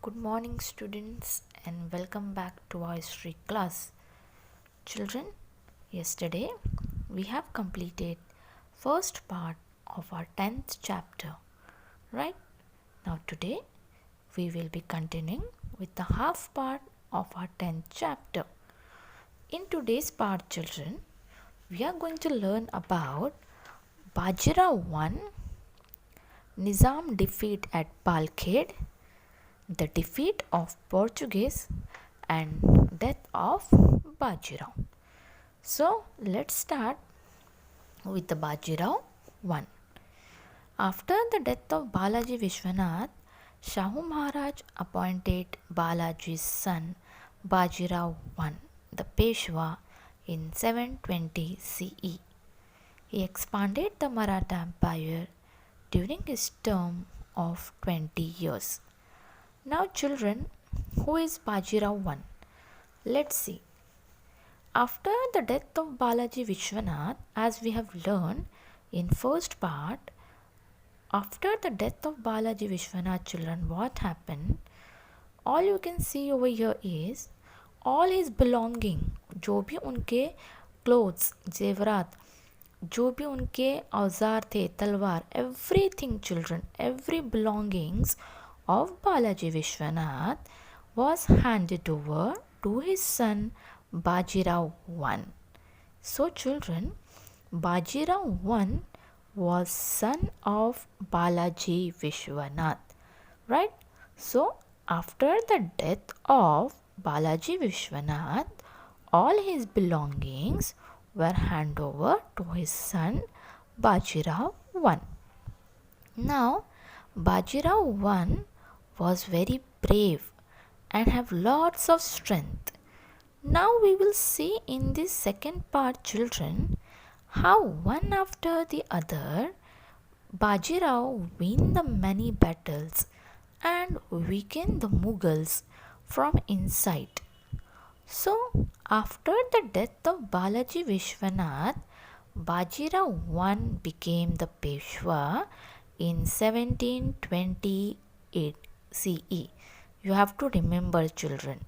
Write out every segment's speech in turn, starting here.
Good morning, students, and welcome back to our history class. Children, yesterday we have completed first part of our 10th chapter, right? Now today we will be continuing with the half part of our 10th chapter. In today's part, children, we are going to learn about Bajirao I, Nizam defeat at Palkhed, the defeat of Portuguese and death of Bajirao. So let's start with the Bajirao I. After the death of Balaji Vishwanath, Shahu Maharaj appointed Balaji's son Bajirao I, the Peshwa, in 720 CE. He expanded the Maratha Empire during his term of 20 years. Now children, who is Bajirao I? Let's see. After the death of Balaji Vishwanath, as we have learned in first part, after the death of Balaji Vishwanath, children, what happened? All you can see over here is all his belonging, जो भी उनके clothes, जेवरात, जो भी उनके औजार थे, तलवार, everything children, every belongings of Balaji Vishwanath was handed over to his son Bajirao I. So children, Bajirao I was son of Balaji Vishwanath, right? So after the death of Balaji Vishwanath, all his belongings were handed over to his son Bajirao I. Now Bajirao I was very brave and have lots of strength. Now we will see in this second part, children, how one after the other Bajirao win the many battles and weaken the Mughals from inside. So after the death of Balaji Vishwanath, Bajirao I became the Peshwa in 1728 CE. You have to remember, children,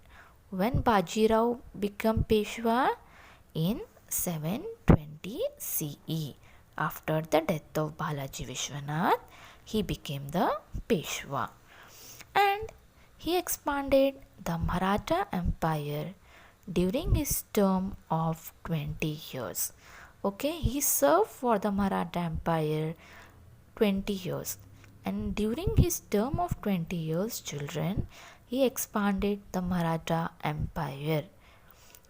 when Bajirao became Peshwa in 720 CE. After the death of Balaji Vishwanath, he became the Peshwa. And he expanded the Maratha Empire during his term of 20 years. Okay, he served for the Maratha Empire 20 years, and during his term of 20 years, children, he expanded the Maratha Empire.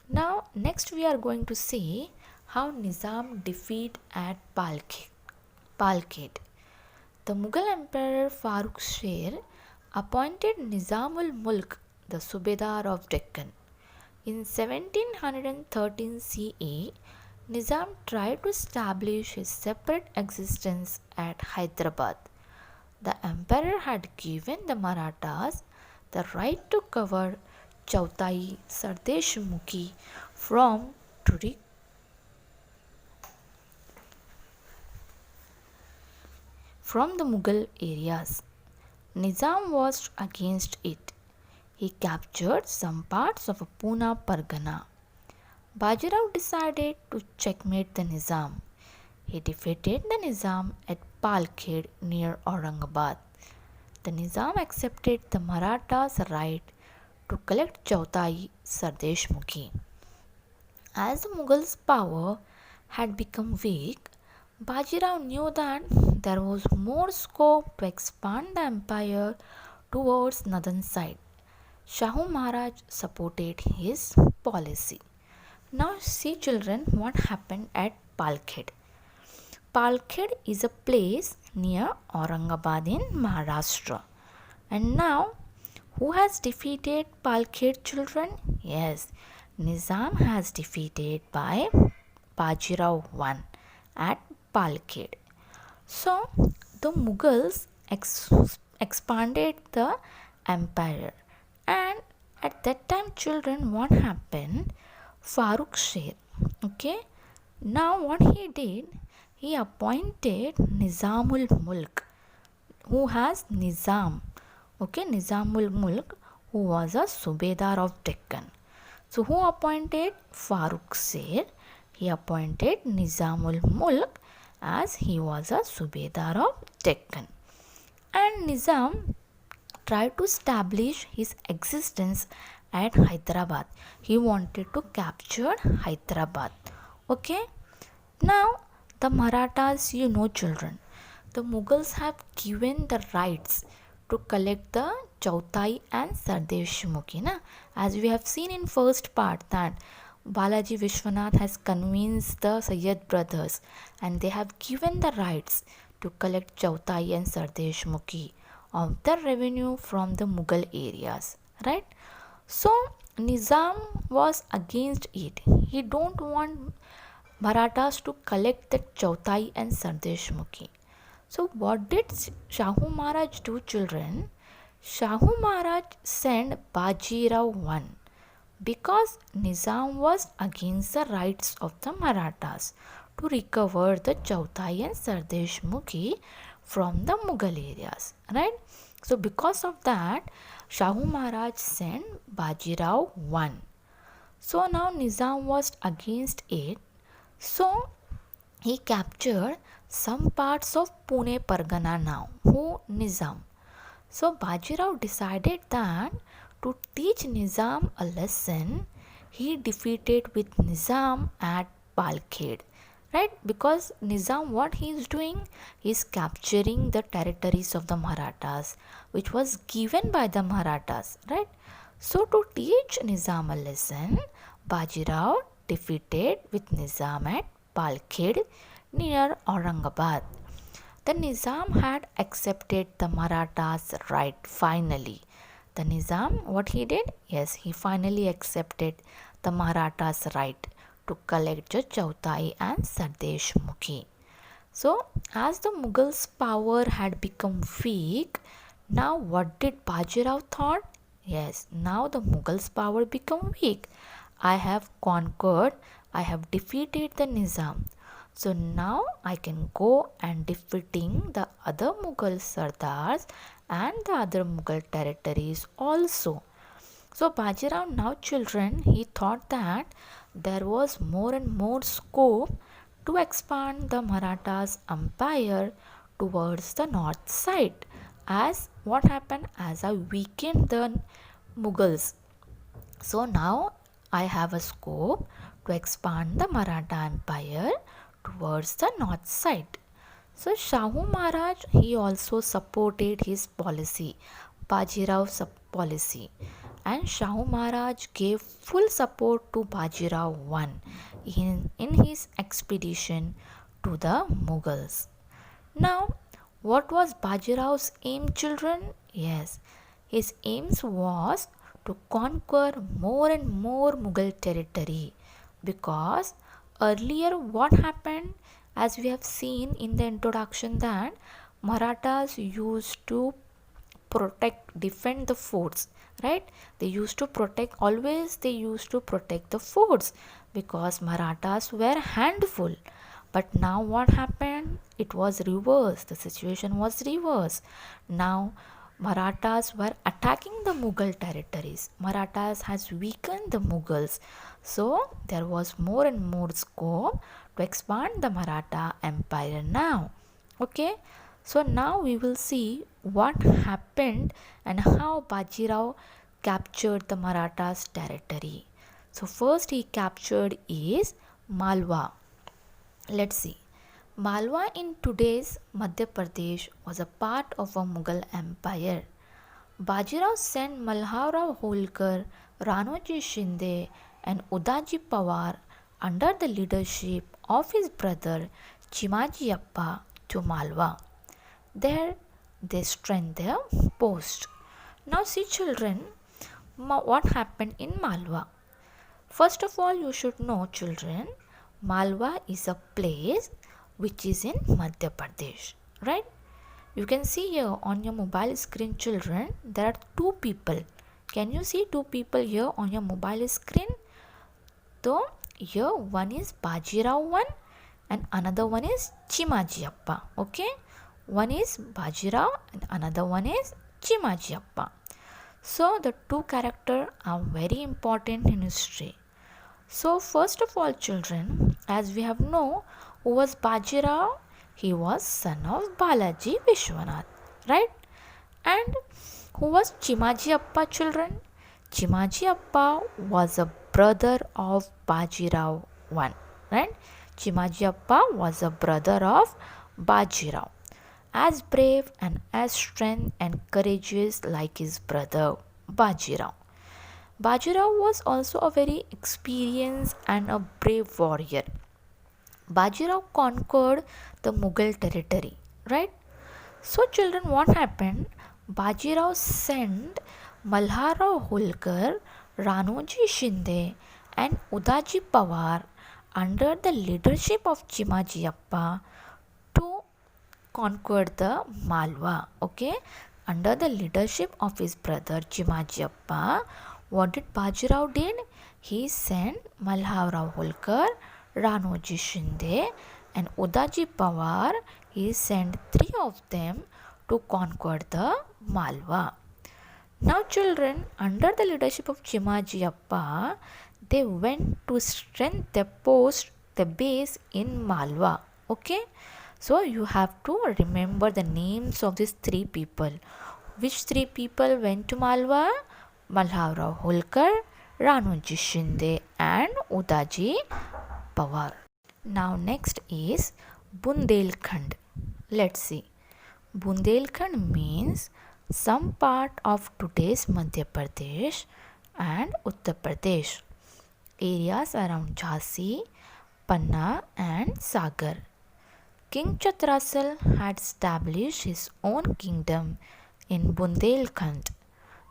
Now next we are going to see how Nizam defeat at Palkhed. The Mughal Emperor Farooq Sher appointed Nizamul Mulk the Subedar of Deccan. In 1713 CE, Nizam tried to establish his separate existence at Hyderabad. The emperor had given the Marathas the right to cover Chautai Sardeshmukhi from the Mughal areas. Nizam was against it. He captured some parts of Pune Pargana. Bajirao decided to checkmate the Nizam. He defeated the Nizam at Palkhed near Aurangabad. The Nizam accepted the Marathas' right to collect Chautai Sardeshmukhi. As the Mughals' power had become weak, Bajirao knew that there was more scope to expand the empire towards northern side. Shahu Maharaj supported his policy. Now see, children, what happened at Palkhed. Palkhed is a place near Aurangabad in Maharashtra. And now, who has defeated Palkhed, children? Yes, Nizam has defeated by Bajirao I at Palkhed. So, the Mughals expanded the empire. And at that time, children, what happened? Farooq Sher. Okay. Now what he did, he appointed Nizamul Mulk, who has Nizam, Okay, Nizamul Mulk, who was a Subedar of Deccan. So who appointed Farooq Sher? He appointed Nizamul Mulk as he was a Subedar of Deccan. And Nizam tried to establish his existence at Hyderabad. He wanted to capture Hyderabad. Okay. Now the Marathas, children, the Mughals have given the rights to collect the Chautai and Sardeshmukhi. As we have seen in first part that Balaji Vishwanath has convinced the Sayyid brothers and they have given the rights to collect Chautai and Sardeshmukhi of the revenue from the Mughal areas, right? So Nizam was against it. He don't want Marathas to collect the Chautai and Sardeshmukhi. So what did Shahu Maharaj do, children? Shahu Maharaj sent Bajirao I because Nizam was against the rights of the Marathas to recover the Chautai and Sardeshmukhi from the Mughal areas, right? So because of that, Shahu Maharaj sent Bajirao I. So now Nizam was against it. So he captured some parts of Pune Pargana now. Who? Nizam. So Bajirao decided that to teach Nizam a lesson, he defeated with Nizam at Palkhed. Right? Because Nizam, what he is doing? He is capturing the territories of the Marathas, which was given by the Marathas. Right? So to teach Nizam a lesson, Bajirao defeated with Nizam at Palkhed near Aurangabad. The Nizam had accepted the Marathas' right finally. The Nizam, what he did? Yes, he finally accepted the Marathas' right to collect the Chautai and Sardeshmukhi. So, as the Mughals' power had become weak, now what did Bajirao thought? Yes, now the Mughals' power become weak. I have conquered, I have defeated the Nizam. So now I can go and defeating the other Mughal Sardars and the other Mughal territories also. So Bajirao, now children, he thought that there was more and more scope to expand the Marathas empire towards the north side. As what happened? As I weakened the Mughals. So now I have a scope to expand the Maratha empire towards the north side. So Shahu Maharaj, he also supported his policy, Bajirao's policy, and Shahu Maharaj gave full support to Bajirao I in his expedition to the Mughals. Now, what was Bajirao's aim, children? Yes, his aims was to conquer more and more Mughal territory because earlier what happened, as we have seen in the introduction, that Marathas used to defend the forts, right? They used to protect the forts because Marathas were handful. But now what happened? It was reversed. The situation was reversed. Now Marathas were attacking the Mughal territories. Marathas has weakened the Mughals. So there was more and more scope to expand the Maratha empire now. Okay. So now we will see what happened and how Bajirao captured the Marathas territory. So first he captured is Malwa. Let's see. Malwa in today's Madhya Pradesh was a part of a Mughal empire. Bajirao sent Malharrao Holkar, Ranoji Shinde and Udaji Pawar under the leadership of his brother Chimaji Appa to Malwa. There they strengthened their post. Now see children, what happened in Malwa. First of all, you should know children, Malwa is a place which is in Madhya Pradesh, right? You can see here on your mobile screen, children, there are two people. Can you see two people here on your mobile screen? So here one is Bajirao I and another one is Chimaji Appa. Okay, one is Bajirao and another one is Chimaji Appa. So the two characters are very important in history. So first of all, children, as we have known, who was Bajirao? He was son of Balaji Vishwanath, right? And who was Chimaji Appa, children? Chimaji Appa was a brother of Bajirao I, right? Chimaji Appa was a brother of Bajirao, as brave and as strength and courageous like his brother Bajirao. Bajirao was also a very experienced and a brave warrior. Bajirao conquered the Mughal territory, right? So, children, what happened? Bajirao sent Malharao Holkar, Ranoji Shinde, and Udaji Pawar under the leadership of Chimaji Appa to conquer the Malwa. Okay, under the leadership of his brother Chimaji Appa, what did Bajirao did? He sent Malharao Holkar, Ranoji Shinde, and Udaji Pawar. He sent three of them to conquer the Malwa. Now, children, under the leadership of Chimaji Appa, they went to strengthen the base in Malwa. Okay, so you have to remember the names of these three people. Which three people went to Malwa? Malharao Holkar, Ranoji Shinde, and Udaji Pawar. Now, next is Bundelkhand. Let's see. Bundelkhand means some part of today's Madhya Pradesh and Uttar Pradesh, areas around Jhansi, Panna, and Sagar. King Chatrasal had established his own kingdom in Bundelkhand.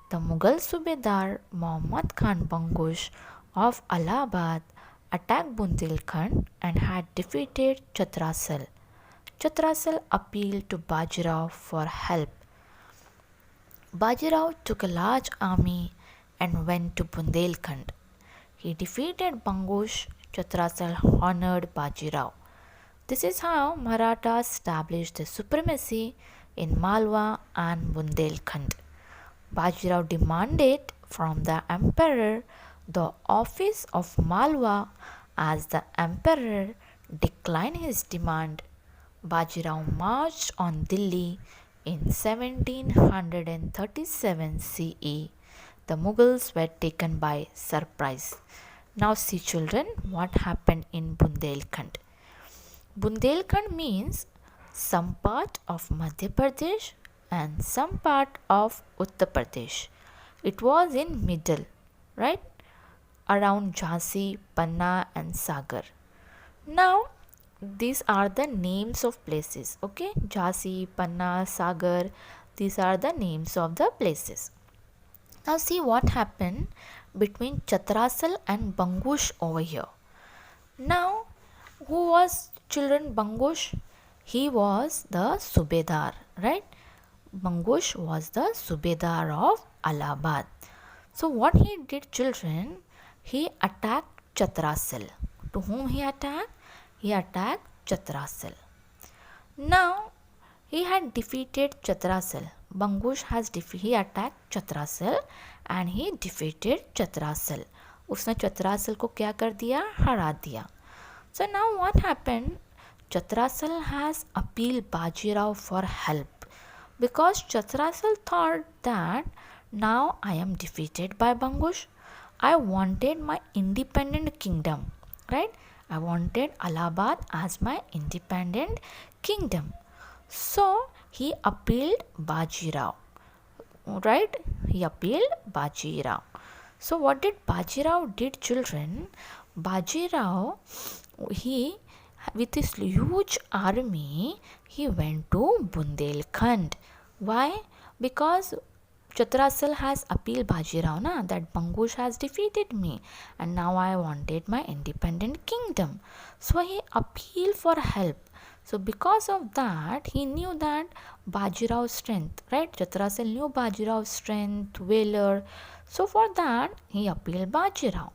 The Mughal Subedar Muhammad Khan Bangush of Allahabad attacked Bundelkhand and had defeated Chatrasal. Chatrasal appealed to Bajirao for help. Bajirao took a large army and went to Bundelkhand. He defeated Bangush. Chatrasal honored Bajirao. This is how Marathas established their supremacy in Malwa and Bundelkhand. Bajirao demanded from the emperor the office of Malwa. As the emperor declined his demand, Bajirao marched on Delhi in 1737 CE. The Mughals were taken by surprise. Now see, children, what happened in Bundelkhand. Bundelkhand means some part of Madhya Pradesh and some part of Uttar Pradesh. It was in middle, right? Around Jhansi, Panna, and Sagar. Now, these are the names of places. Okay, Jhansi, Panna, Sagar. These are the names of the places. Now, see what happened between Chatrasal and Bangush over here. Now, who was children Bangush? He was the Subedar, right? Bangush was the Subedar of Allahabad. So, what he did, children? He attacked Chatrasal. To whom he attacked? He attacked Chatrasal. Now, he had defeated Chatrasal. Bangush he attacked Chatrasal and he defeated Chatrasal. उसने Chatrasal को क्या कर दिया? हरा दिया. So now what happened? Chatrasal has appealed Bajirao for help because Chatrasal thought that now I am defeated by Bangush. I wanted my independent kingdom, right? I wanted Allahabad as my independent kingdom. So he appealed Bajirao, right? He appealed Bajirao. So what did Bajirao did, children? Bajirao, he with his huge army, he went to Bundelkhand. Why? Because Chatrasal has appealed Bajirao na, that Bangush has defeated me and now I wanted my independent kingdom. So he appealed for help. So because of that, he knew that Bajirao's strength, right? Chatrasal knew Bajirao's strength, valor. So for that, he appealed Bajirao.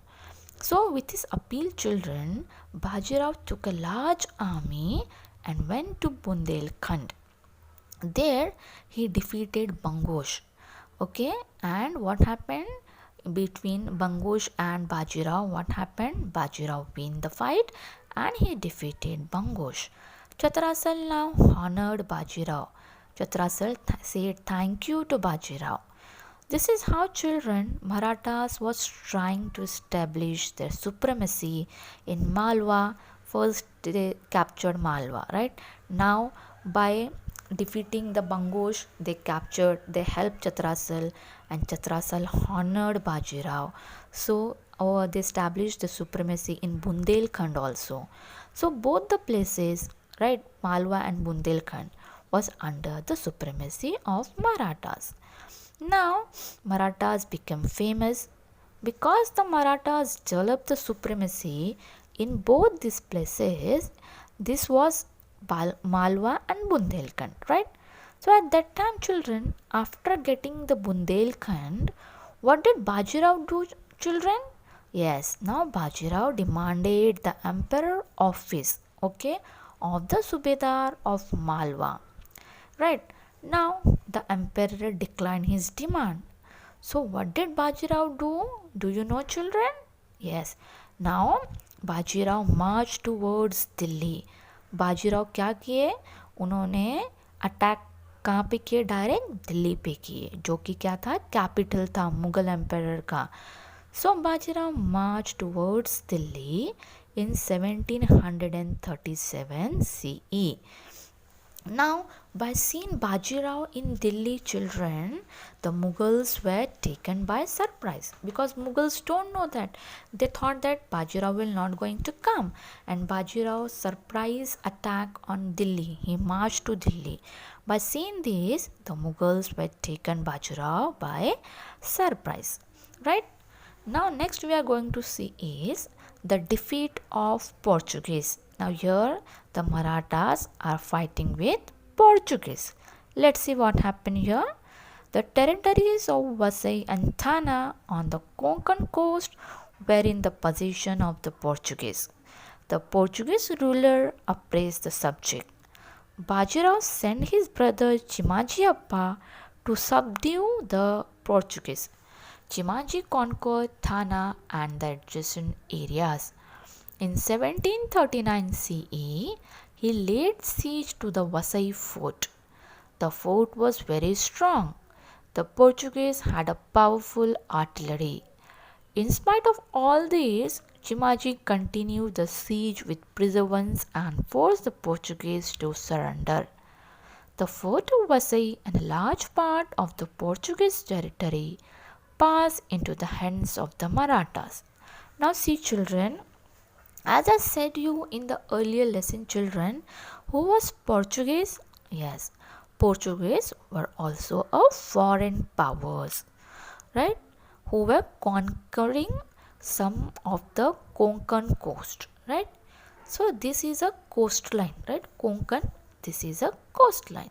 So with his appeal, children, Bajirao took a large army and went to Bundelkhand. There, he defeated Bangush. Okay, and what happened between Bangosh and Bajirao? What happened? Bajirao won the fight and he defeated Bangosh. Chatrasal now honored Bajirao. Chatrasal said thank you to Bajirao. This is how children Marathas was trying to establish their supremacy in Malwa. First they captured Malwa, right? Now by defeating the Bangosh, they helped Chatrasal, and Chatrasal honored Bajirao. So they established the supremacy in Bundelkhand also. So both the places, right, Malwa and Bundelkhand, was under the supremacy of Marathas. Now, Marathas became famous because the Marathas developed the supremacy in both these places. This was Malwa and Bundelkhand, right? So at that time, children, after getting the Bundelkhand, what did Bajirao do, children? Yes, now Bajirao demanded the emperor office, okay, of the Subedar of Malwa. Right, now the emperor declined his demand. So what did Bajirao do? Do you know, children? Yes. Now Bajirao marched towards Delhi. Bajirao क्या किए? उन्होंने attack कहाँ पे किए? Direct Delhi पे किए, जो कि क्या था? कैपिटल था मुगल एम्पायर का. So Bajirao marched towards Delhi in 1737 CE. Now, by seeing Bajirao in Delhi, children, the Mughals were taken by surprise, because Mughals don't know that. They thought that Bajirao will not going to come, and Bajirao's surprise attack on Delhi, he marched to Delhi. By seeing this, the Mughals were taken Bajirao by surprise, right? Now next we are going to see is the defeat of Portuguese. Now here the Marathas are fighting with Portuguese. Let's see what happened here. The territories of Vasai and Thana on the Konkan coast were in the possession of the Portuguese. The Portuguese ruler oppressed the subject. Bajirao sent his brother Chimaji Appa to subdue the Portuguese. Chimaji conquered Thana and the adjacent areas. In 1739 CE, he laid siege to the Vasai fort. The fort was very strong. The Portuguese had a powerful artillery. In spite of all this, Chimaji continued the siege with perseverance and forced the Portuguese to surrender. The fort of Vasai and a large part of the Portuguese territory passed into the hands of the Marathas. Now see, children, as I said you in the earlier lesson, children, who was Portuguese? Yes, Portuguese were also a foreign powers, right? Who were conquering some of the Konkan coast, right? So this is a coastline, right? Konkan, this is a coastline.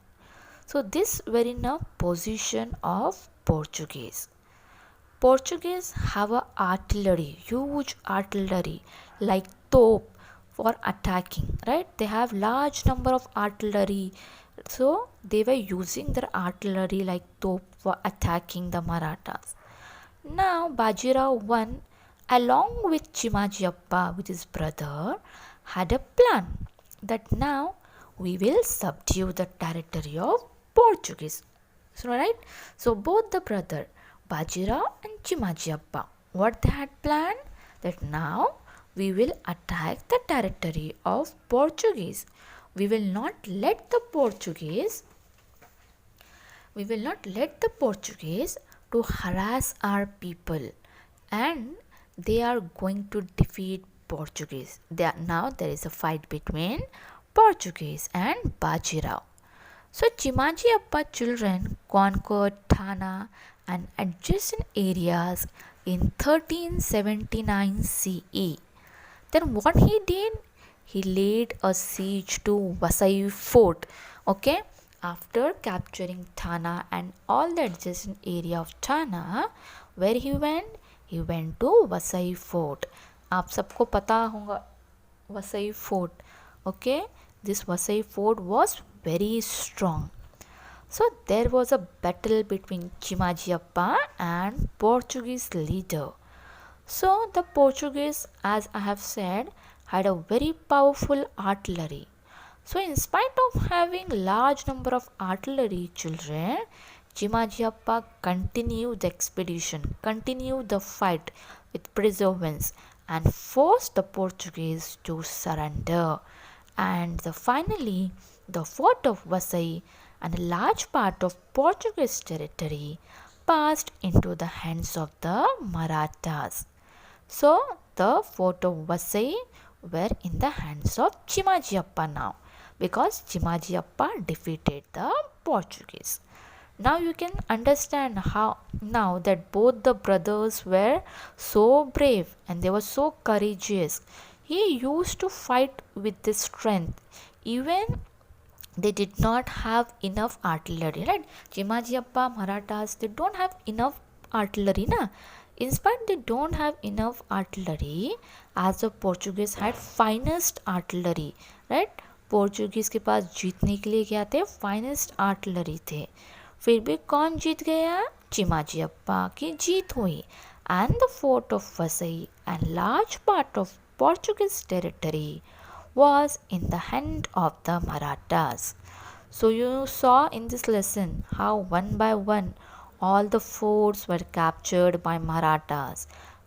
So this were in a position of Portuguese. Portuguese have a artillery, huge artillery like top for attacking, right? They have large number of artillery. So they were using their artillery like top for attacking the Marathas. Now Bajirao won along with Chimaji Appa with his brother had a plan that now we will subdue the territory of Portuguese. So right? So both the brother Bajirao and Chimaji Appa, what they had planned? That now we will attack the territory of Portuguese. We will not let the Portuguese to harass our people, and they are going to defeat Portuguese. Now there is a fight between Portuguese and Bajirao. So Chimaji Appa children conquered Thana and adjacent areas in 1379 CE. Then what he did? He laid a siege to Vasai fort. Okay, after capturing Thana and all the adjacent area of Thana, where he went? He went to Vasai fort. आप सबको पता होगा Vasai fort. Okay, this Vasai fort was very strong. So there was a battle between Chimajiappa and Portuguese leader. So the Portuguese, as I have said, had a very powerful artillery. So in spite of having large number of artillery, children, Chimajiappa continued the expedition, continued the fight with perseverance and forced the Portuguese to surrender. And finally, the fort of Vasai and a large part of Portuguese territory passed into the hands of the Marathas. So the fort of Vasai were in the hands of Chimajiappa now because Chimajiappa defeated the Portuguese. Now you can understand how now that both the brothers were so brave and they were so courageous. He used to fight with this strength even they did not have enough artillery, right? Chimajiappa Marathas, they don't have enough artillery, na? In spite they don't have enough artillery, as the Portuguese had finest artillery, right? Portuguese के पास जीतने के लिए क्या थे? Finest artillery थे. फिर भी कौन जीत गया? चिमाजियप्पा की जीत हुई. And the fort of Vasai and large part of Portuguese territory was in the hand of the Marathas. So you saw in this lesson how one by one all the forts were captured by Marathas,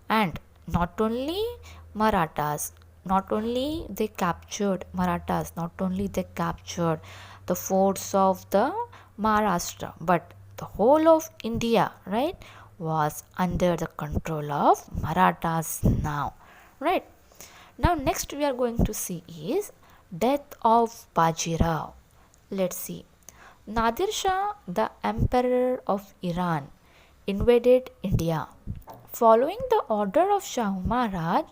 and not only Marathas, not only they captured Marathas, not only they captured the forts of the Maharashtra, but the whole of India, right, was under the control of Marathas now, right? Now next we are going to see is death of Bajirao. Let's see. Nadir Shah, the emperor of Iran, invaded India. Following the order of Shah Maharaj,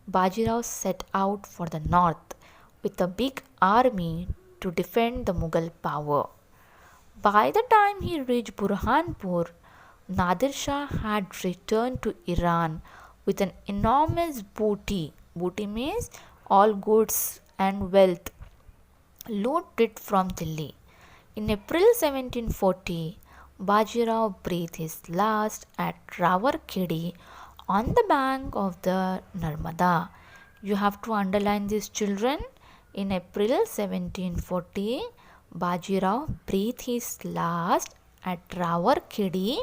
Bajirao set out for the north with a big army to defend the Mughal power. By the time he reached Burhanpur, Nadir Shah had returned to Iran with an enormous booty. Booty means all goods and wealth looted from Delhi. In April 1740, Bajirao breathed his last at Rawalkhedi on the bank of the Narmada. You have to underline this, children. In April 1740, Bajirao breathed his last at Rawalkhedi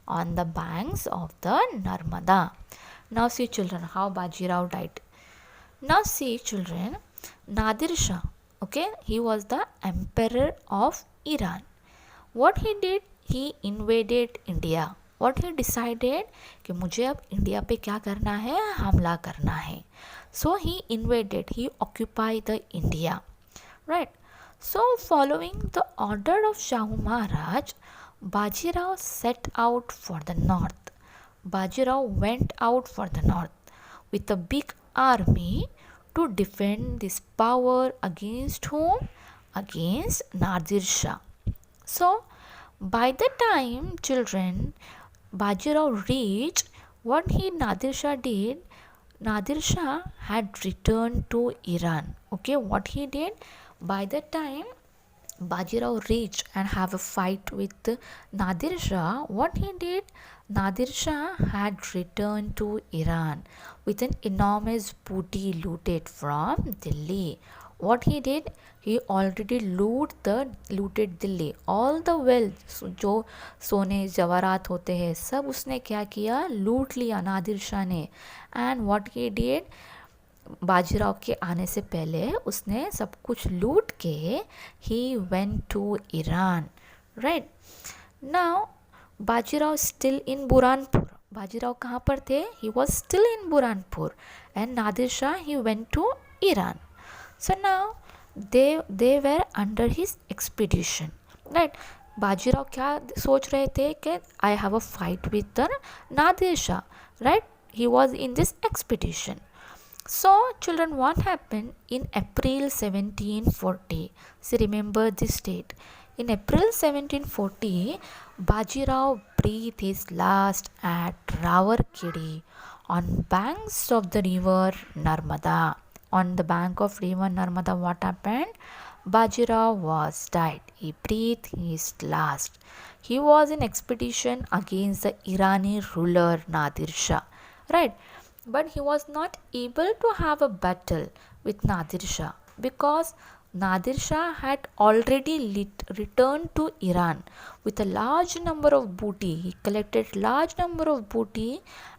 on the banks of the Narmada. Now see, children, how Bajirao died. Now see, children, Nadir Shah, okay, he was the emperor of Iran. What he did, he invaded India. What he decided कि मुझे अब India पे क्या करना है? हमला करना है. So he invaded, he occupied the India, right? So following the order of Shah Maharaj, Bajirao set out for the north. Bajirao went out for the north with a big army to defend this power against whom? Against Nadir Shah. So, by the time, children, Bajirao reached, what Nadir Shah did, Nadir Shah had returned to Iran. Okay, what he did, by the time Bajirao reached and have a fight with Nadir Shah, what he did, Nadir Shah had returned to Iran with an enormous booty looted from Delhi. What he did, he already looted Delhi. All the wealth जो सोने जवाहरात होते हैं सब उसने क्या किया? लूट लिया नादिर शाह ने. And what he did, Bajirao के आने से पहले उसने सब कुछ लूट के he went to Iran, right? Now Bajirao still in Burhanpur. Bajirao कहाँ पर थे? He was still in Burhanpur, and Nadir Shah, he went to Iran. So now they were under his expedition, right? Bajirao क्या सोच रहे थे कि I have a fight with the Nadir Shah, right? He was in this expedition. So children, what happened in April 1740? See, remember this date. In April 1740, Bajirao breathed his last at Rawalkhedi on banks of the river Narmada. On the bank of river Narmada, what happened? Bajirao was died. he breathed his last. He was in expedition against the Irani ruler Nadir Shah, right? But he was not able to have a battle with Nadir Shah because Nadir Shah had already returned to Iran with a large number of booty. He collected large number of booty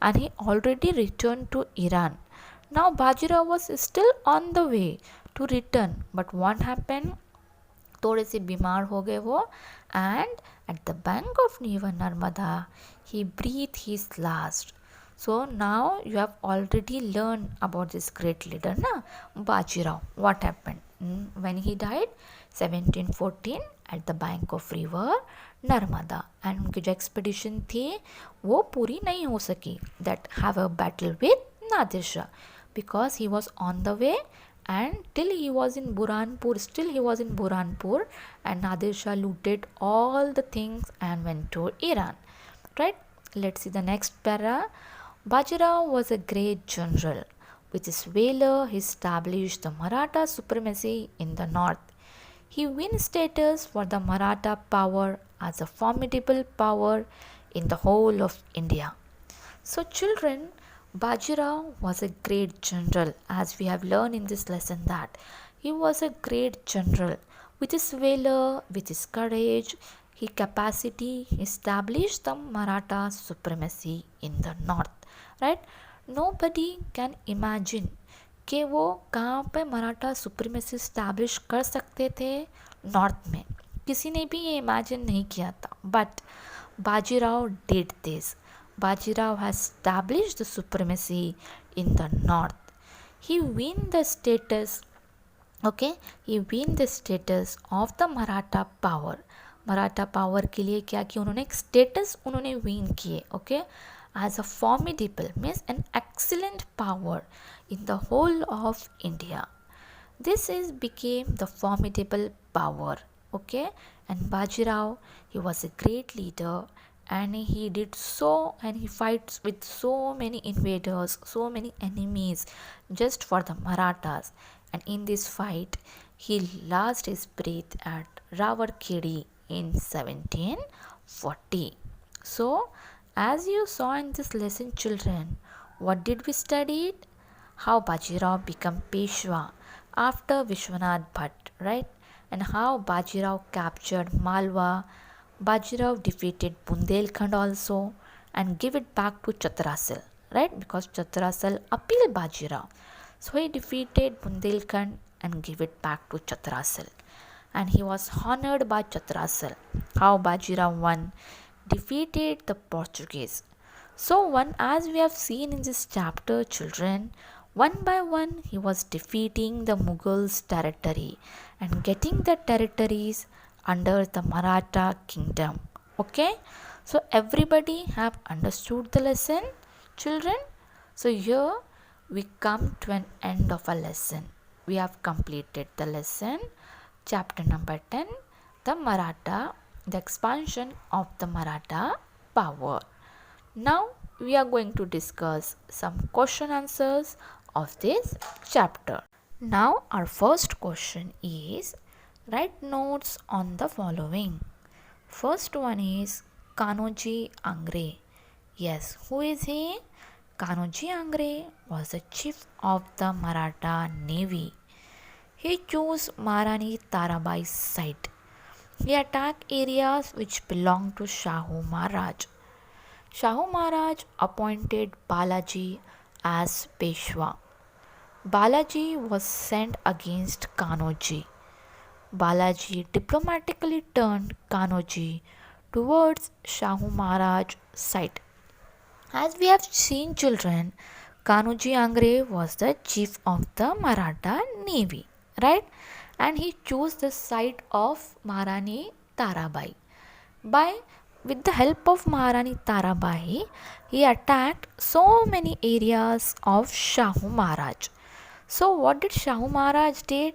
and he already returned to Iran. Now Bajirao was still on the way to return, but what happened? थोड़े से बीमार हो गए वो and at the bank of river Narmada he breathed his last. So now you have already learned about this great leader na Bajirao. What happened when he died? 1714 at the bank of river Narmada. And उनकी जो expedition थी वो पूरी नहीं हो सकी, that have a battle with Nadir Shah, because he was on the way and till he was in Burhanpur, and Nadir Shah looted all the things and went to Iran, right? Let's see the next para. Bajirao was a great general. With his valor, he established the Maratha supremacy in the north. He won status for the Maratha power as a formidable power in the whole of India. So children, Bajirao was a great general, as we have learned in this lesson that he was a great general. With his valor, with his courage, his capacity, he established the Maratha supremacy in the north, right? Nobody can imagine कि वो कहाँ पे Maratha supremacy establish कर सकते थे north में. किसी ने भी ये इमेजिन नहीं किया था, but Bajirao did this. Bajirao has established the supremacy in the north. He won the status, he won the status of the Maratha power. Maratha power के लिए क्या किया उन्होंने, एक status उन्होंने win किए, as a formidable, means an excellent power in the whole of India. This became the formidable power, and Bajirao, he was a great leader, and he fights with so many invaders, so many enemies just for the Marathas, and in this fight he lost his breath at Ravarkedi in 1740. So as you saw in this lesson children, what did we study? How Bajirao became Peshwa after Vishwanath Bhatt, right? And how Bajirao captured Malwa. Bajirao defeated Bundelkhand also and gave it back to Chatrasal, right? Because Chatrasal appealed Bajirao. So he defeated Bundelkhand and gave it back to Chatrasal. And he was honored by Chatrasal. How Bajirao won, defeated the Portuguese. So as we have seen in this chapter children, one by one he was defeating the Mughals' territory and getting the territories under the Maratha kingdom. So everybody have understood the lesson children? So here we come to an end of a lesson. We have completed the lesson, chapter number 10, the Maratha, the expansion of the Maratha power. Now we are going to discuss some question answers of this chapter. Now our first question is, write notes on the following. First one is Kanoji Angre. Yes, who is he? Kanoji Angre was the chief of the Maratha Navy. He chose Maharani Tarabai's side. He attacked areas which belonged to Shahu Maharaj. Shahu Maharaj appointed Balaji as Peshwa. Balaji was sent against Kanoji. Balaji diplomatically turned Kanoji towards Shahu Maharaj's side. As we have seen children, Kanoji Angre was the chief of the Maratha Navy, right? And he chose the side of Maharani Tarabai. With the help of Maharani Tarabai, he attacked so many areas of Shahu Maharaj. So what did Shahu Maharaj did?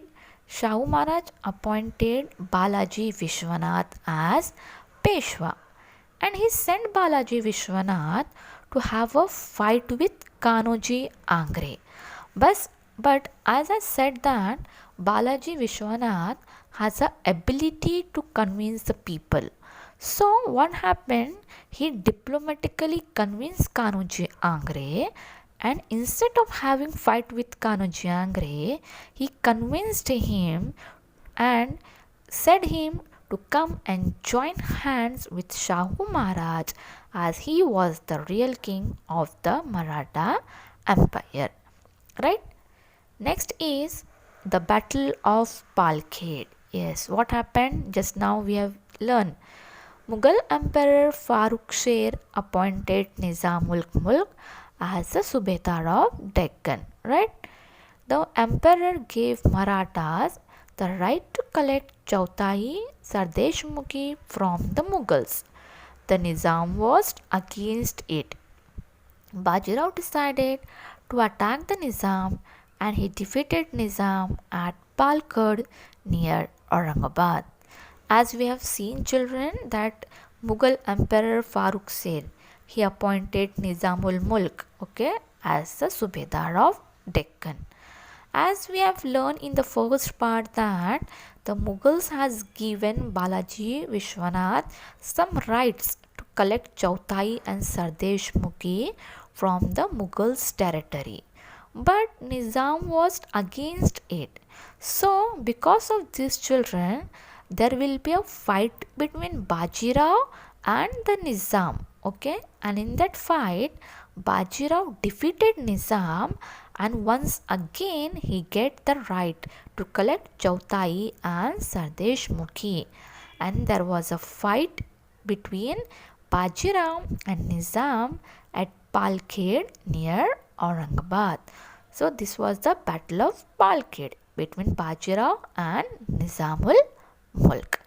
Shahu Maharaj appointed Balaji Vishwanath as Peshwa, and he sent Balaji Vishwanath to have a fight with Kanoji Angre. But But as I said that Balaji Vishwanath has a ability to convince the people. So what happened? He diplomatically convinced Kanuji Angre, and instead of having fight with Kanuji Angre, he convinced him and said him to come and join hands with Shahu Maharaj, as he was the real king of the Maratha Empire. Right? Next is the Battle of Palkhed. Yes, what happened? Just now we have learned. Mughal Emperor Farooq Sher appointed Nizamul Mulk as the Subedar of Deccan. Right? The emperor gave Marathas the right to collect Chautai Sardeshmukhi from the Mughals. The Nizam was against it. Bajirao decided to attack the Nizam, and he defeated Nizam at Palkad near Aurangabad. As we have seen, children, that Mughal Emperor Farooq Sher, he appointed Nizamul Mulk, as the Subedar of Deccan. As we have learned in the first part that the Mughals has given Balaji Vishwanath some rights to collect Chautai and Sardeshmukhi from the Mughals territory. But Nizam was against it. So because of these children, there will be a fight between Bajirao and the Nizam. And in that fight, Bajirao defeated Nizam, and once again he get the right to collect Chautai and Sardeshmukhi. And there was a fight between Bajirao and Nizam at Palkhed near Aurangabad. So this was the Battle of Palkhed between Bajirao and Nizamul Mulk.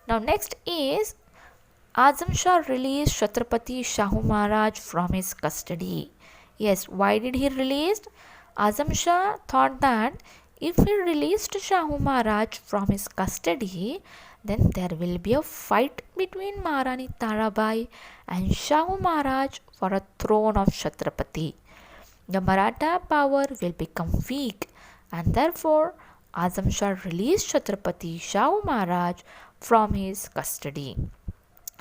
Now next is Azam Shah released Chhatrapati Shahu Maharaj from his custody. Yes, why did he release? Azam Shah thought that if he released Shahu Maharaj from his custody, then there will be a fight between Maharani Tarabai and Shahu Maharaj for a throne of Chhatrapati. The Maratha power will become weak, and therefore Azam Shah released Chhatrapati Shahu Maharaj from his custody.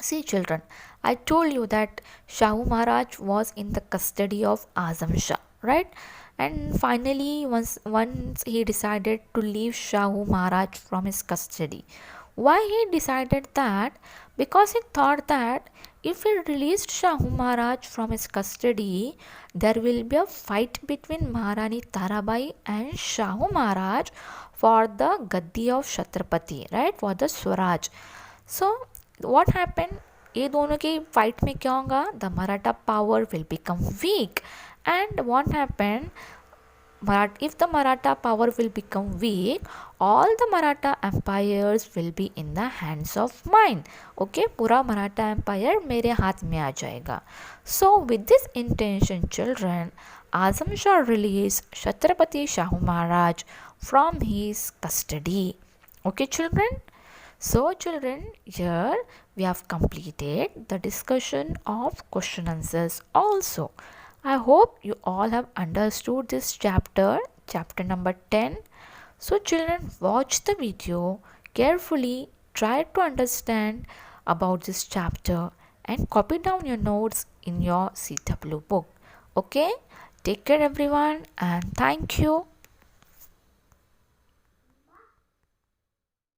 See children, I told you that Shahu Maharaj was in the custody of Azam Shah, right? And finally, once he decided to leave Shahu Maharaj from his custody. Why he decided that? Because he thought that if he released Shahu Maharaj from his custody, there will be a fight between Maharani Tarabai and Shahu Maharaj for the Gaddi of Chhatrapati, right? For the Swaraj. So what happened? ये दोनों की fight में क्या होगा? The Maratha power will become weak. And what happened? If the Maratha power will become weak, all the Maratha empires will be in the hands of mine. पूरा Maratha empire मेरे हाथ में आ जाएगा. So with this intention, children, Azam Shah released Chhatrapati Shahu Maharaj from his custody. Children? So children, here we have completed the discussion of question answers also. I hope you all have understood this chapter number 10. So children, watch the video carefully, try to understand about this chapter and copy down your notes in your CW book. Take care everyone, and thank you.